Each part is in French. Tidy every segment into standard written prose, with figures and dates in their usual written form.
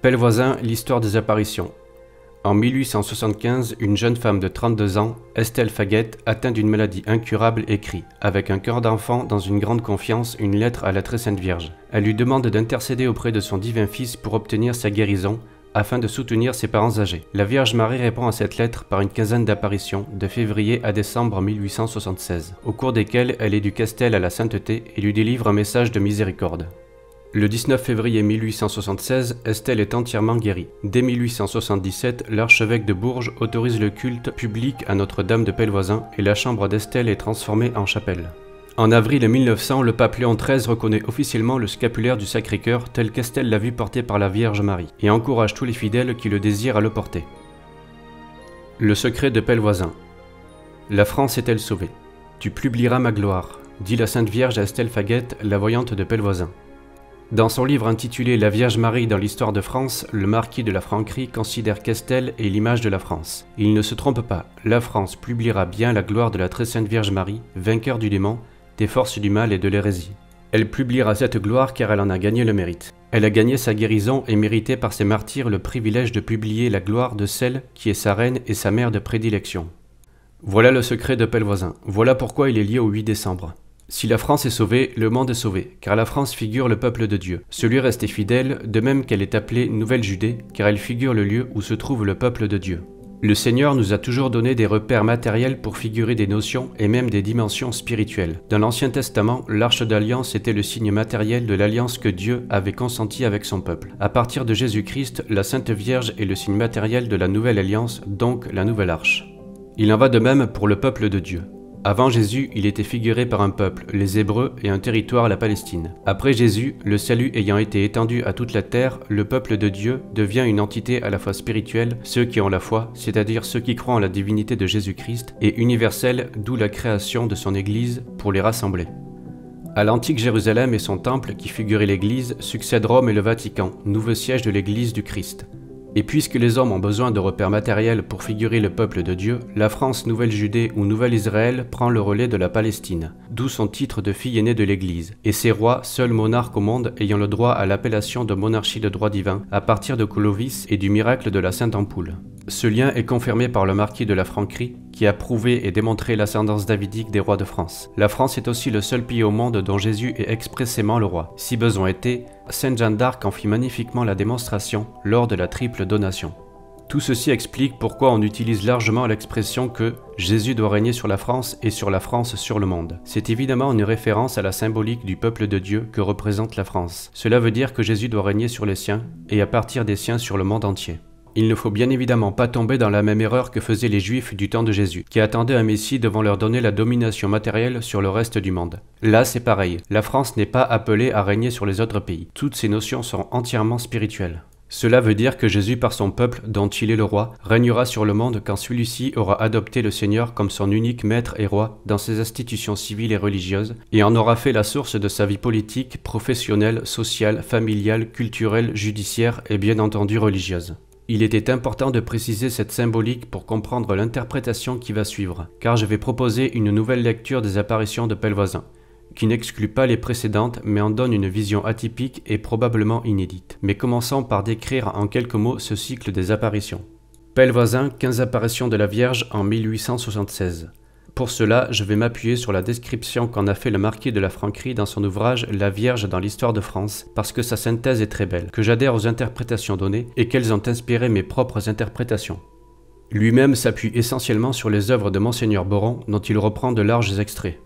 Pellevoisin, l'histoire des apparitions. En 1875, une jeune femme de 32 ans, Estelle Faguette, atteinte d'une maladie incurable, écrit, avec un cœur d'enfant, dans une grande confiance, une lettre à la Très Sainte Vierge. Elle lui demande d'intercéder auprès de son divin Fils pour obtenir sa guérison, afin de soutenir ses parents âgés. La Vierge Marie répond à cette lettre par une quinzaine d'apparitions, de février à décembre 1876, au cours desquelles elle éduque Estelle à la sainteté et lui délivre un message de miséricorde. Le 19 février 1876, Estelle est entièrement guérie. Dès 1877, l'archevêque de Bourges autorise le culte public à Notre-Dame de Pellevoisin et la chambre d'Estelle est transformée en chapelle. En avril 1900, le pape Léon XIII reconnaît officiellement le scapulaire du Sacré-Cœur tel qu'Estelle l'a vu porté par la Vierge Marie et encourage tous les fidèles qui le désirent à le porter. Le secret de Pellevoisin. La France est-elle sauvée? Tu publieras ma gloire, dit la Sainte Vierge à Estelle Faguette, la voyante de Pellevoisin. Dans son livre intitulé La Vierge Marie dans l'histoire de France, le marquis de la Franquerie considère qu'Estelle est l'image de la France. Il ne se trompe pas, la France publiera bien la gloire de la très sainte Vierge Marie, vainqueur du démon, des forces du mal et de l'hérésie. Elle publiera cette gloire car elle en a gagné le mérite. Elle a gagné sa guérison et mérité par ses martyrs le privilège de publier la gloire de celle qui est sa reine et sa mère de prédilection. Voilà le secret de Pellevoisin, voilà pourquoi il est lié au 8 décembre. Si la France est sauvée, le monde est sauvé, car la France figure le peuple de Dieu. Celui resté fidèle, de même qu'elle est appelée Nouvelle Judée, car elle figure le lieu où se trouve le peuple de Dieu. Le Seigneur nous a toujours donné des repères matériels pour figurer des notions et même des dimensions spirituelles. Dans l'Ancien Testament, l'Arche d'Alliance était le signe matériel de l'alliance que Dieu avait consentie avec son peuple. À partir de Jésus-Christ, la Sainte Vierge est le signe matériel de la Nouvelle Alliance, donc la Nouvelle Arche. Il en va de même pour le peuple de Dieu. Avant Jésus, il était figuré par un peuple, les Hébreux, et un territoire, la Palestine. Après Jésus, le salut ayant été étendu à toute la terre, le peuple de Dieu devient une entité à la fois spirituelle, ceux qui ont la foi, c'est-à-dire ceux qui croient en la divinité de Jésus-Christ, et universelle, d'où la création de son Église pour les rassembler. À l'antique Jérusalem et son temple, qui figurait l'Église, succèdent Rome et le Vatican, nouveau siège de l'Église du Christ. Et puisque les hommes ont besoin de repères matériels pour figurer le peuple de Dieu, la France Nouvelle Judée ou Nouvelle Israël prend le relais de la Palestine, d'où son titre de fille aînée de l'Église, et ses rois, seuls monarques au monde ayant le droit à l'appellation de monarchie de droit divin, à partir de Clovis et du miracle de la Sainte Ampoule. Ce lien est confirmé par le marquis de la Franquerie, qui a prouvé et démontré l'ascendance davidique des rois de France. La France est aussi le seul pays au monde dont Jésus est expressément le roi. Si besoin était, Sainte Jeanne d'Arc en fit magnifiquement la démonstration lors de la triple donation. Tout ceci explique pourquoi on utilise largement l'expression que Jésus doit régner sur la France et sur la France sur le monde. C'est évidemment une référence à la symbolique du peuple de Dieu que représente la France. Cela veut dire que Jésus doit régner sur les siens et à partir des siens sur le monde entier. Il ne faut bien évidemment pas tomber dans la même erreur que faisaient les Juifs du temps de Jésus, qui attendaient un Messie devant leur donner la domination matérielle sur le reste du monde. Là, c'est pareil, la France n'est pas appelée à régner sur les autres pays. Toutes ces notions sont entièrement spirituelles. Cela veut dire que Jésus, par son peuple, dont il est le roi, régnera sur le monde quand celui-ci aura adopté le Seigneur comme son unique maître et roi dans ses institutions civiles et religieuses, et en aura fait la source de sa vie politique, professionnelle, sociale, familiale, culturelle, judiciaire et bien entendu religieuse. Il était important de préciser cette symbolique pour comprendre l'interprétation qui va suivre, car je vais proposer une nouvelle lecture des apparitions de Pellevoisin, qui n'exclut pas les précédentes mais en donne une vision atypique et probablement inédite. Mais commençons par décrire en quelques mots ce cycle des apparitions. Pellevoisin, 15 apparitions de la Vierge en 1876. Pour cela, je vais m'appuyer sur la description qu'en a fait le marquis de la Franquerie dans son ouvrage La Vierge dans l'histoire de France, parce que sa synthèse est très belle, que j'adhère aux interprétations données et qu'elles ont inspiré mes propres interprétations. Lui-même s'appuie essentiellement sur les œuvres de Monseigneur Boron, dont il reprend de larges extraits.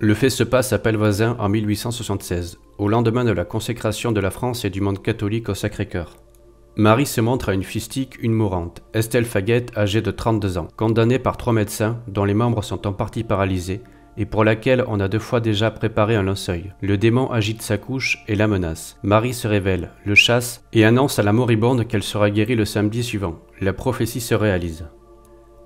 Le fait se passe à Pellevoisin en 1876, au lendemain de la consécration de la France et du monde catholique au Sacré-Cœur. Marie se montre à une fistine, une mourante, Estelle Faguette, âgée de 32 ans, condamnée par 3 médecins dont les membres sont en partie paralysés et pour laquelle on a 2 fois déjà préparé un linceul. Le démon agite sa couche et la menace. Marie se révèle, le chasse et annonce à la moribonde qu'elle sera guérie le samedi suivant. La prophétie se réalise.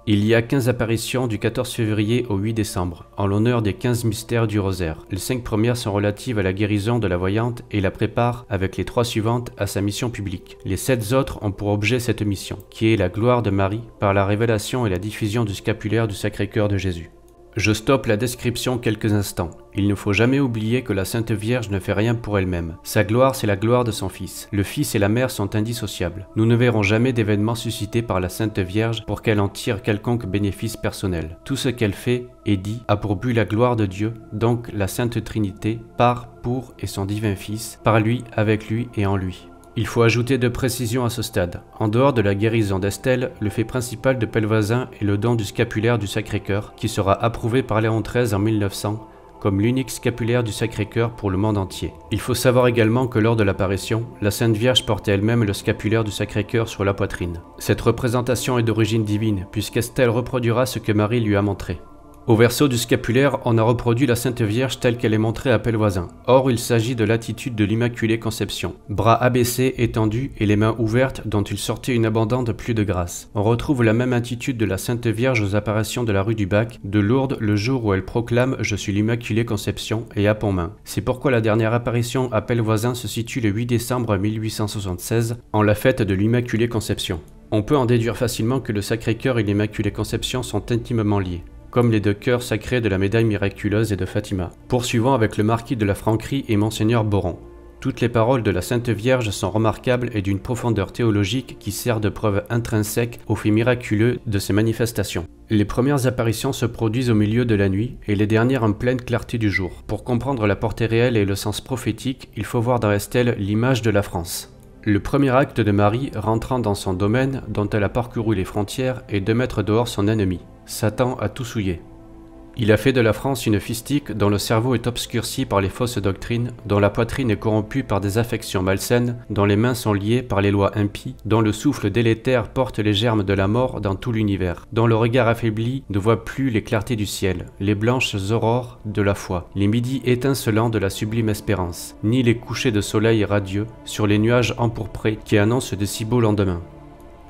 Il y a 15 apparitions du 14 février au 8 décembre, en l'honneur des 15 mystères du rosaire. Les 5 premières sont relatives à la guérison de la voyante et la préparent, avec les 3 suivantes, à sa mission publique. Les 7 autres ont pour objet cette mission, qui est la gloire de Marie par la révélation et la diffusion du scapulaire du Sacré-Cœur de Jésus. Je stoppe la description quelques instants. Il ne faut jamais oublier que la Sainte Vierge ne fait rien pour elle-même. Sa gloire, c'est la gloire de son Fils. Le Fils et la Mère sont indissociables. Nous ne verrons jamais d'événements suscités par la Sainte Vierge pour qu'elle en tire quelconque bénéfice personnel. Tout ce qu'elle fait et dit a pour but la gloire de Dieu, donc la Sainte Trinité, par, pour et son divin Fils, par lui, avec lui et en lui. Il faut ajouter deux précisions à ce stade. En dehors de la guérison d'Estelle, le fait principal de Pellevoisin est le don du scapulaire du Sacré-Cœur, qui sera approuvé par Léon XIII en 1900 comme l'unique scapulaire du Sacré-Cœur pour le monde entier. Il faut savoir également que lors de l'apparition, la Sainte Vierge portait elle-même le scapulaire du Sacré-Cœur sur la poitrine. Cette représentation est d'origine divine, puisqu'Estelle reproduira ce que Marie lui a montré. Au verso du scapulaire, on a reproduit la Sainte Vierge telle qu'elle est montrée à Pellevoisin. Or, il s'agit de l'attitude de l'Immaculée Conception. Bras abaissés, étendus et les mains ouvertes dont il sortait une abondante pluie de grâce. On retrouve la même attitude de la Sainte Vierge aux apparitions de la rue du Bac, de Lourdes le jour où elle proclame « Je suis l'Immaculée Conception » et à Pontmain. C'est pourquoi la dernière apparition à Pellevoisin se situe le 8 décembre 1876, en la fête de l'Immaculée Conception. On peut en déduire facilement que le Sacré-Cœur et l'Immaculée Conception sont intimement liés, comme les deux cœurs sacrés de la médaille miraculeuse et de Fatima. Poursuivons avec le marquis de la Franquerie et Monseigneur Boron. Toutes les paroles de la Sainte Vierge sont remarquables et d'une profondeur théologique qui sert de preuve intrinsèque au fait miraculeux de ces manifestations. Les premières apparitions se produisent au milieu de la nuit et les dernières en pleine clarté du jour. Pour comprendre la portée réelle et le sens prophétique, il faut voir dans Estelle l'image de la France. Le premier acte de Marie rentrant dans son domaine dont elle a parcouru les frontières est de mettre dehors son ennemi. Satan a tout souillé. Il a fait de la France une fistique dont le cerveau est obscurci par les fausses doctrines, dont la poitrine est corrompue par des affections malsaines, dont les mains sont liées par les lois impies, dont le souffle délétère porte les germes de la mort dans tout l'univers, dont le regard affaibli ne voit plus les clartés du ciel, les blanches aurores de la foi, les midis étincelants de la sublime espérance, ni les couchers de soleil radieux sur les nuages empourprés qui annoncent de si beaux lendemains.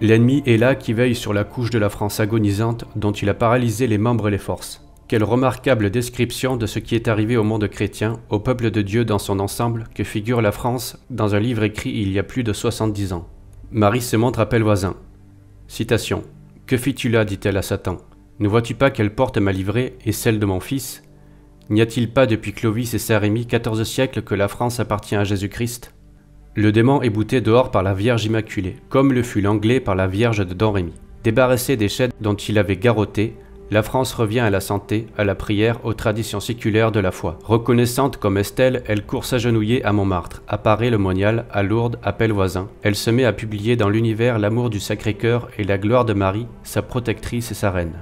L'ennemi est là qui veille sur la couche de la France agonisante dont il a paralysé les membres et les forces. Quelle remarquable description de ce qui est arrivé au monde chrétien, au peuple de Dieu dans son ensemble, que figure la France dans un livre écrit il y a plus de 70 ans. Marie se montre à Pellevoisin. Citation. « Que fis-tu là, dit-elle à Satan. Ne vois-tu pas qu'elle porte ma livrée et celle de mon fils? N'y a-t-il pas depuis Clovis et Saint-Rémy 14 siècles que la France appartient à Jésus-Christ ?» Le démon est bouté dehors par la Vierge Immaculée, comme le fut l'Anglais par la Vierge de Domrémy. Débarrassé des chaînes dont il avait garrotté, la France revient à la santé, à la prière, aux traditions séculaires de la foi. Reconnaissante comme Estelle, elle court s'agenouiller à Montmartre, à Paray-le-Monial, à Lourdes, à Pellevoisin. Elle se met à publier dans l'univers l'amour du Sacré-Cœur et la gloire de Marie, sa protectrice et sa reine.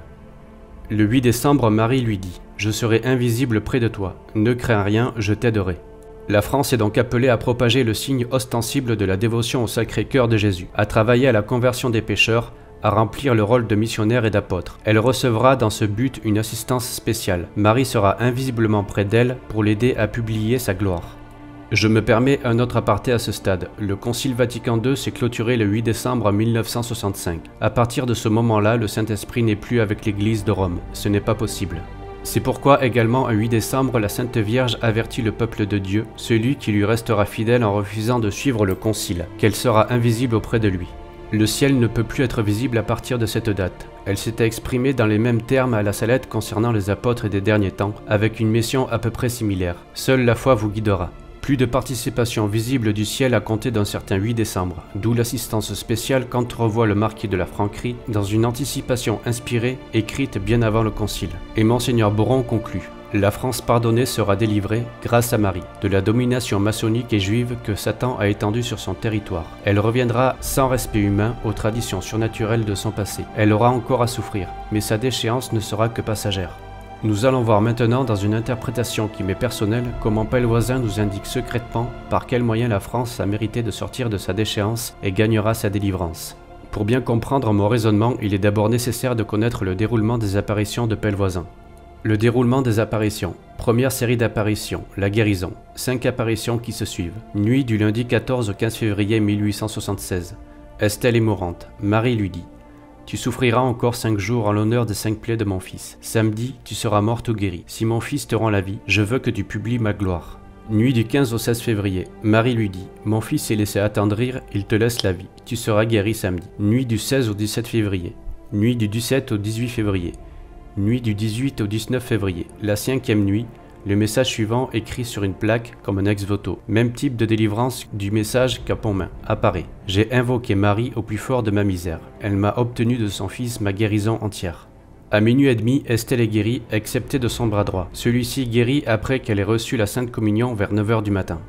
Le 8 décembre, Marie lui dit « Je serai invisible près de toi. Ne crains rien, je t'aiderai. » La France est donc appelée à propager le signe ostensible de la dévotion au Sacré-Cœur de Jésus, à travailler à la conversion des pécheurs, à remplir le rôle de missionnaire et d'apôtre. Elle recevra dans ce but une assistance spéciale. Marie sera invisiblement près d'elle pour l'aider à publier sa gloire. Je me permets un autre aparté à ce stade. Le Concile Vatican II s'est clôturé le 8 décembre 1965. À partir de ce moment-là, le Saint-Esprit n'est plus avec l'Église de Rome. Ce n'est pas possible. C'est pourquoi également un 8 décembre, la Sainte Vierge avertit le peuple de Dieu, celui qui lui restera fidèle en refusant de suivre le Concile, qu'elle sera invisible auprès de lui. Le ciel ne peut plus être visible à partir de cette date. Elle s'était exprimée dans les mêmes termes à la Salette concernant les apôtres des derniers temps, avec une mission à peu près similaire. Seule la foi vous guidera. Plus de participation visible du ciel à compter d'un certain 8 décembre, d'où l'assistance spéciale qu'entrevoit le marquis de la Franquerie dans une anticipation inspirée, écrite bien avant le concile. Et Monseigneur Boron conclut. La France pardonnée sera délivrée, grâce à Marie, de la domination maçonnique et juive que Satan a étendue sur son territoire. Elle reviendra sans respect humain aux traditions surnaturelles de son passé. Elle aura encore à souffrir, mais sa déchéance ne sera que passagère. Nous allons voir maintenant dans une interprétation qui m'est personnelle comment Pellevoisin nous indique secrètement par quels moyens la France a mérité de sortir de sa déchéance et gagnera sa délivrance. Pour bien comprendre mon raisonnement, il est d'abord nécessaire de connaître le déroulement des apparitions de Pellevoisin. Le déroulement des apparitions. Première série d'apparitions, la guérison. 5 apparitions qui se suivent. Nuit du lundi 14 au 15 février 1876. Estelle est mourante. Marie lui dit « Tu souffriras encore 5 jours en l'honneur des 5 plaies de mon fils. Samedi, tu seras morte ou guérie. Si mon fils te rend la vie, je veux que tu publies ma gloire. » Nuit du 15 au 16 février. Marie lui dit « Mon fils est laissé attendrir, il te laisse la vie. Tu seras guéri samedi. » Nuit du 16 au 17 février. Nuit du 17 au 18 février. Nuit du 18 au 19 février, la 5e nuit. Le message suivant, écrit sur une plaque comme un ex-voto. Même type de délivrance du message qu'à Pontmain. Apparaît. J'ai invoqué Marie au plus fort de ma misère. Elle m'a obtenu de son fils ma guérison entière. À minuit et demi, Estelle est guérie, excepté de son bras droit. Celui-ci guérit après qu'elle ait reçu la Sainte Communion vers 9 h du matin.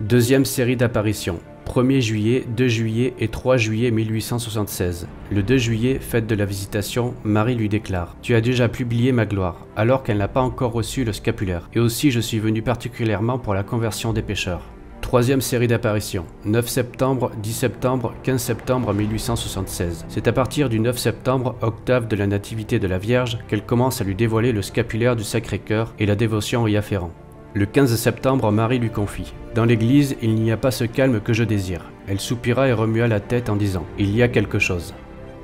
Deuxième série d'apparitions. 1er juillet, 2 juillet et 3 juillet 1876. Le 2 juillet, fête de la Visitation, Marie lui déclare « Tu as déjà publié ma gloire », alors qu'elle n'a pas encore reçu le scapulaire. Et aussi, je suis venu particulièrement pour la conversion des pécheurs. Troisième série d'apparitions. 9 septembre, 10 septembre, 15 septembre 1876. C'est à partir du 9 septembre, octave de la Nativité de la Vierge, qu'elle commence à lui dévoiler le scapulaire du Sacré-Cœur et la dévotion y afférent. Le 15 septembre, Marie lui confie « Dans l'église, il n'y a pas ce calme que je désire. » Elle soupira et remua la tête en disant « Il y a quelque chose. »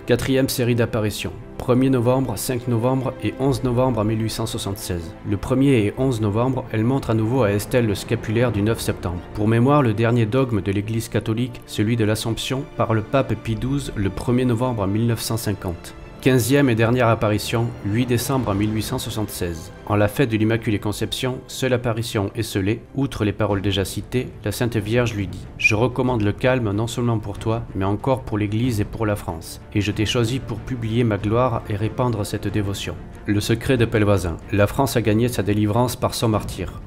Quatrième série d'apparitions. 1er novembre, 5 novembre et 11 novembre 1876. Le 1er et 11 novembre, elle montre à nouveau à Estelle le scapulaire du 9 septembre. Pour mémoire, le dernier dogme de l'église catholique, celui de l'Assomption, par le pape Pie XII le 1er novembre 1950. 15e et dernière apparition, 8 décembre 1876. En la fête de l'Immaculée Conception, seule apparition esselée, outre les paroles déjà citées, la Sainte Vierge lui dit « Je recommande le calme non seulement pour toi, mais encore pour l'Église et pour la France. Et je t'ai choisi pour publier ma gloire et répandre cette dévotion. » Le secret de Pellevoisin. La France a gagné sa délivrance par son martyr.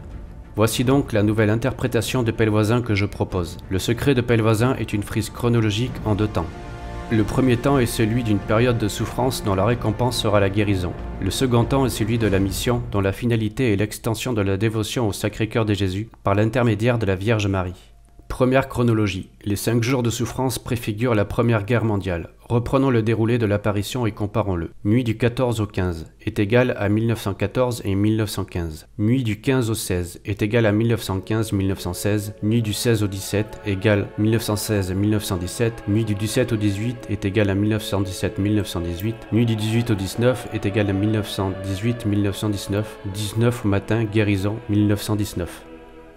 Voici donc la nouvelle interprétation de Pellevoisin que je propose. Le secret de Pellevoisin est une frise chronologique en 2 temps. Le premier temps est celui d'une période de souffrance dont la récompense sera la guérison. Le second temps est celui de la mission dont la finalité est l'extension de la dévotion au Sacré-Cœur de Jésus par l'intermédiaire de la Vierge Marie. Première chronologie. Les 5 jours de souffrance préfigurent la Première Guerre mondiale. Reprenons le déroulé de l'apparition et comparons-le. Nuit du 14 au 15 est égale à 1914 et 1915. Nuit du 15 au 16 est égale à 1915-1916. Nuit du 16 au 17 égale 1916-1917. Nuit du 17 au 18 est égale à 1917-1918. Nuit du 18 au 19 est égale à 1918-1919. 19 au matin, guérison, 1919.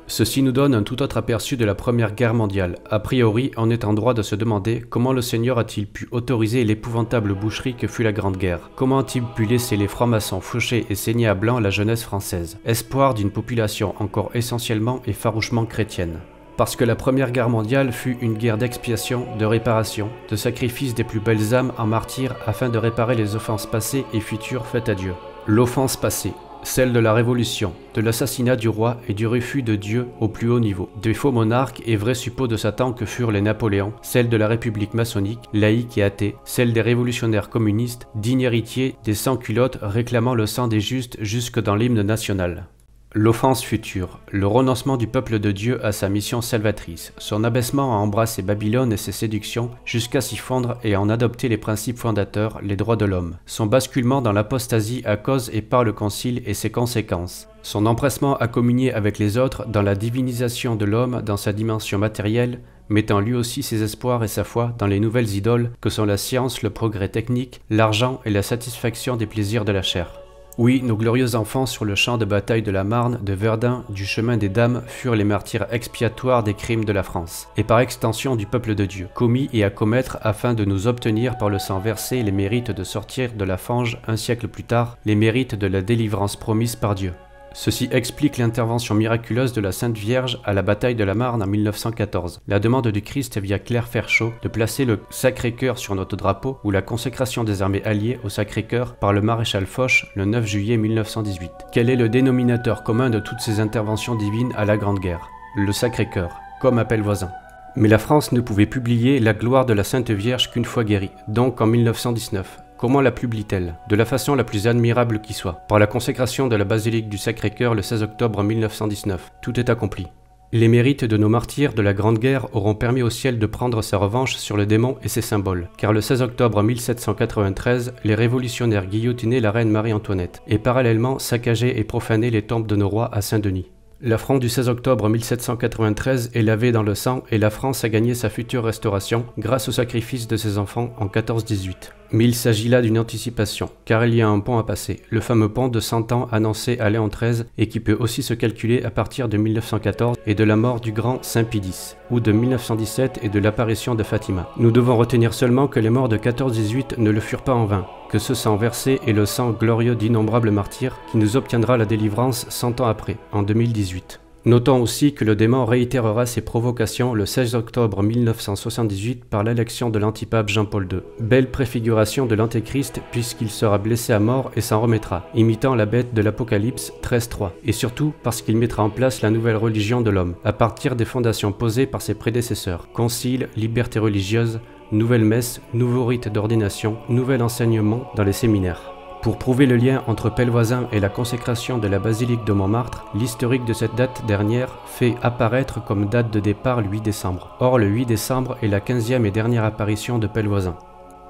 Ceci nous donne un tout autre aperçu de la Première Guerre mondiale. A priori, on est en droit de se demander comment le Seigneur a-t-il pu autoriser l'épouvantable boucherie que fut la Grande Guerre. Comment a-t-il pu laisser les francs-maçons faucher et saigner à blanc la jeunesse française, espoir d'une population encore essentiellement et farouchement chrétienne. Parce que la Première Guerre mondiale fut une guerre d'expiation, de réparation, de sacrifice des plus belles âmes en martyrs afin de réparer les offenses passées et futures faites à Dieu. L'offense passée. Celle de la Révolution, de l'assassinat du roi et du refus de Dieu au plus haut niveau, des faux monarques et vrais suppôts de Satan que furent les Napoléons, celle de la République maçonnique, laïque et athée, celle des révolutionnaires communistes, dignes héritiers des sans-culottes réclamant le sang des justes jusque dans l'hymne national. L'offense future, le renoncement du peuple de Dieu à sa mission salvatrice, son abaissement à embrasser Babylone et ses séductions jusqu'à s'y fondre et à en adopter les principes fondateurs, les droits de l'homme, son basculement dans l'apostasie à cause et par le concile et ses conséquences, son empressement à communier avec les autres dans la divinisation de l'homme dans sa dimension matérielle, mettant lui aussi ses espoirs et sa foi dans les nouvelles idoles que sont la science, le progrès technique, l'argent et la satisfaction des plaisirs de la chair. Oui, nos glorieux enfants sur le champ de bataille de la Marne, de Verdun, du chemin des Dames furent les martyrs expiatoires des crimes de la France, et par extension du peuple de Dieu, commis et à commettre afin de nous obtenir par le sang versé les mérites de sortir de la fange un siècle plus tard, les mérites de la délivrance promise par Dieu. Ceci explique l'intervention miraculeuse de la Sainte Vierge à la bataille de la Marne en 1914, la demande du Christ via Claire Ferchaud de placer le Sacré-Cœur sur notre drapeau ou la consécration des armées alliées au Sacré-Cœur par le maréchal Foch le 9 juillet 1918. Quel est le dénominateur commun de toutes ces interventions divines à la Grande Guerre? Le Sacré-Cœur, comme à Pellevoisin. Mais la France ne pouvait publier la gloire de la Sainte Vierge qu'une fois guérie, donc en 1919. Comment la publie-t-elle? De la façon la plus admirable qui soit, par la consécration de la basilique du Sacré-Cœur le 16 octobre 1919. Tout est accompli. Les mérites de nos martyrs de la Grande Guerre auront permis au ciel de prendre sa revanche sur le démon et ses symboles, car le 16 octobre 1793, les révolutionnaires guillotinaient la reine Marie-Antoinette, et parallèlement saccageaient et profanaient les tombes de nos rois à Saint-Denis. L'affront du 16 octobre 1793 est lavé dans le sang et la France a gagné sa future restauration grâce au sacrifice de ses enfants en 14-18. Mais il s'agit là d'une anticipation, car il y a un pont à passer, le fameux pont de 100 ans annoncé à Léon XIII et qui peut aussi se calculer à partir de 1914 et de la mort du grand Saint Pie X, ou de 1917 et de l'apparition de Fatima. Nous devons retenir seulement que les morts de 14-18 ne le furent pas en vain, que ce sang versé est le sang glorieux d'innombrables martyrs qui nous obtiendra la délivrance 100 ans après, en 2018. Notons aussi que le démon réitérera ses provocations le 16 octobre 1978 par l'élection de l'antipape Jean-Paul II. Belle préfiguration de l'antéchrist puisqu'il sera blessé à mort et s'en remettra, imitant la bête de l'Apocalypse 13.3, et surtout parce qu'il mettra en place la nouvelle religion de l'homme, à partir des fondations posées par ses prédécesseurs, concile, liberté religieuse, nouvelle messe, nouveau rite d'ordination, nouvel enseignement dans les séminaires. Pour prouver le lien entre Pellevoisin et la consécration de la basilique de Montmartre, l'historique de cette date dernière fait apparaître comme date de départ le 8 décembre. Or, le 8 décembre est la 15e et dernière apparition de Pellevoisin.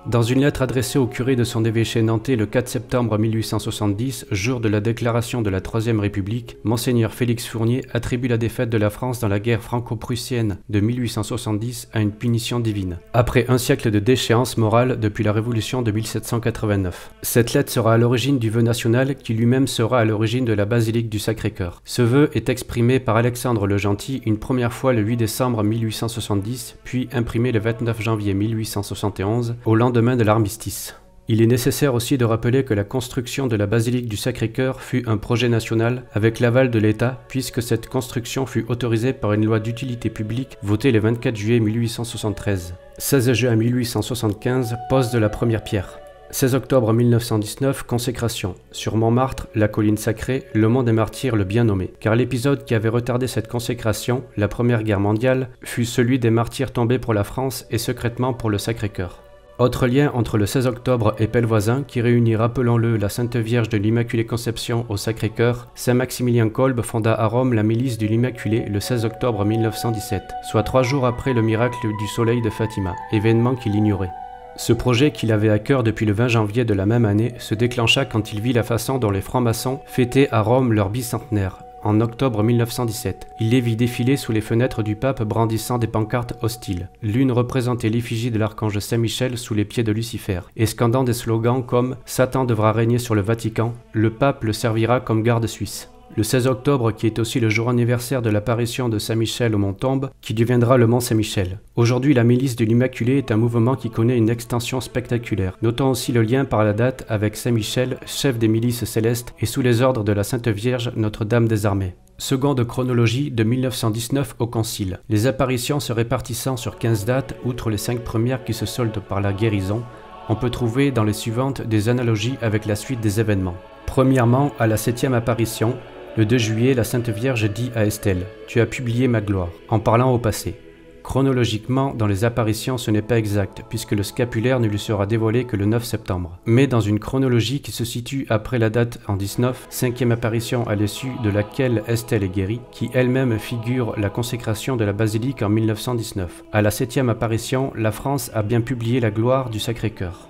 Dans une lettre adressée au curé de son évêché nantais le 4 septembre 1870, jour de la déclaration de la Troisième République, Monseigneur Félix Fournier attribue la défaite de la France dans la guerre franco-prussienne de 1870 à une punition divine, après un siècle de déchéance morale depuis la Révolution de 1789. Cette lettre sera à l'origine du vœu national qui lui-même sera à l'origine de la basilique du Sacré-Cœur. Ce vœu est exprimé par Alexandre le Gentil une première fois le 8 décembre 1870, puis imprimé le 29 janvier 1871, au lendemain de l'armistice. Il est nécessaire aussi de rappeler que la construction de la basilique du Sacré-Cœur fut un projet national avec l'aval de l'État puisque cette construction fut autorisée par une loi d'utilité publique votée le 24 juillet 1873. 16 juin 1875, pose de la première pierre. 16 octobre 1919, consécration. Sur Montmartre, la colline sacrée, le mont des martyrs le bien nommé. Car l'épisode qui avait retardé cette consécration, la Première Guerre mondiale, fut celui des martyrs tombés pour la France et secrètement pour le Sacré-Cœur. Autre lien entre le 16 octobre et Pellevoisin qui réunit, rappelons-le, la Sainte Vierge de l'Immaculée Conception au Sacré-Cœur, Saint Maximilien Kolbe fonda à Rome la milice de l'Immaculée le 16 octobre 1917, soit 3 jours après le miracle du soleil de Fatima, événement qu'il ignorait. Ce projet qu'il avait à cœur depuis le 20 janvier de la même année se déclencha quand il vit la façon dont les francs-maçons fêtaient à Rome leur bicentenaire. En octobre 1917, il les vit défiler sous les fenêtres du pape brandissant des pancartes hostiles. L'une représentait l'effigie de l'archange Saint-Michel sous les pieds de Lucifer, et scandant des slogans comme « Satan devra régner sur le Vatican »,« Le pape le servira comme garde suisse ». Le 16 octobre, qui est aussi le jour anniversaire de l'apparition de Saint-Michel au Mont Tombe, qui deviendra le Mont Saint-Michel. Aujourd'hui, la milice de l'Immaculée est un mouvement qui connaît une extension spectaculaire. Notons aussi le lien par la date avec Saint-Michel, chef des milices célestes, et sous les ordres de la Sainte Vierge, Notre-Dame des Armées. Seconde chronologie de 1919 au Concile. Les apparitions se répartissant sur 15 dates, outre les 5 premières qui se soldent par la guérison, on peut trouver dans les suivantes des analogies avec la suite des événements. Premièrement, à la 7e apparition, le 2 juillet, la Sainte Vierge dit à Estelle « Tu as publié ma gloire », en parlant au passé. Chronologiquement, dans les apparitions, ce n'est pas exact, puisque le scapulaire ne lui sera dévoilé que le 9 septembre. Mais dans une chronologie qui se situe après la date en 19, 5e apparition à l'issue de laquelle Estelle est guérie, qui elle-même figure la consécration de la basilique en 1919. À la 7e apparition, la France a bien publié la gloire du Sacré-Cœur.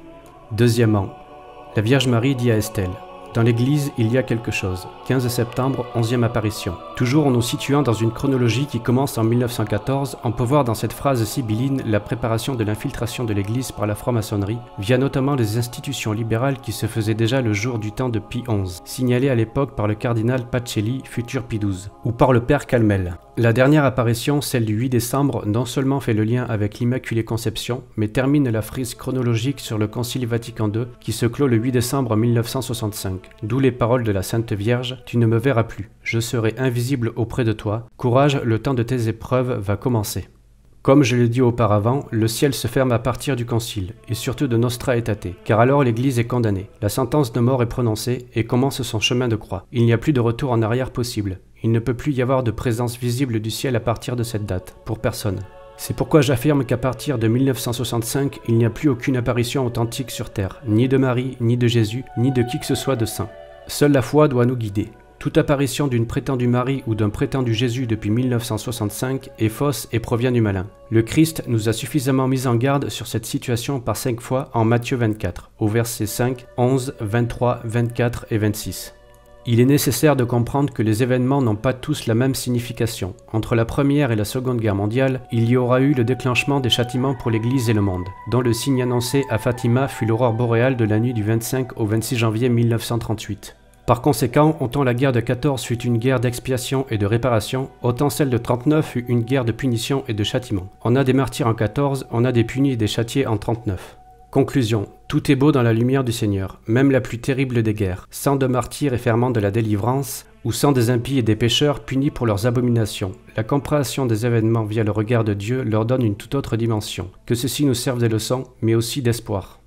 Deuxièmement, la Vierge Marie dit à Estelle « Dans l'église, il y a quelque chose. 15 septembre, 11e apparition. Toujours en nous situant dans une chronologie qui commence en 1914, on peut voir dans cette phrase sibylline la préparation de l'infiltration de l'église par la franc-maçonnerie, via notamment les institutions libérales qui se faisaient déjà le jour du temps de Pie XI, signalé à l'époque par le cardinal Pacelli, futur Pie XII, ou par le père Calmel. La dernière apparition, celle du 8 décembre, non seulement fait le lien avec l'Immaculée Conception, mais termine la frise chronologique sur le Concile Vatican II qui se clôt le 8 décembre 1965, d'où les paroles de la Sainte Vierge « Tu ne me verras plus, je serai invisible auprès de toi, courage, le temps de tes épreuves va commencer ». Comme je l'ai dit auparavant, le ciel se ferme à partir du Concile, et surtout de Nostra Aetate, car alors l'Église est condamnée. La sentence de mort est prononcée et commence son chemin de croix. Il n'y a plus de retour en arrière possible. Il ne peut plus y avoir de présence visible du ciel à partir de cette date, pour personne. C'est pourquoi j'affirme qu'à partir de 1965, il n'y a plus aucune apparition authentique sur terre, ni de Marie, ni de Jésus, ni de qui que ce soit de saint. Seule la foi doit nous guider. Toute apparition d'une prétendue Marie ou d'un prétendu Jésus depuis 1965 est fausse et provient du malin. Le Christ nous a suffisamment mis en garde sur cette situation par 5 fois en Matthieu 24, au verset 5, 11, 23, 24 et 26. Il est nécessaire de comprendre que les événements n'ont pas tous la même signification. Entre la Première et la Seconde Guerre mondiale, il y aura eu le déclenchement des châtiments pour l'Église et le monde, dont le signe annoncé à Fatima fut l'aurore boréale de la nuit du 25 au 26 janvier 1938. Par conséquent, autant la guerre de 14 fut une guerre d'expiation et de réparation, autant celle de 39 fut une guerre de punition et de châtiment. On a des martyrs en 14, on a des punis et des châtiés en 39. Conclusion. Tout est beau dans la lumière du Seigneur, même la plus terrible des guerres, sang de martyrs et ferment de la délivrance, ou sang des impies et des pécheurs punis pour leurs abominations. La compréhension des événements via le regard de Dieu leur donne une toute autre dimension. Que ceci nous serve de leçon, mais aussi d'espoir.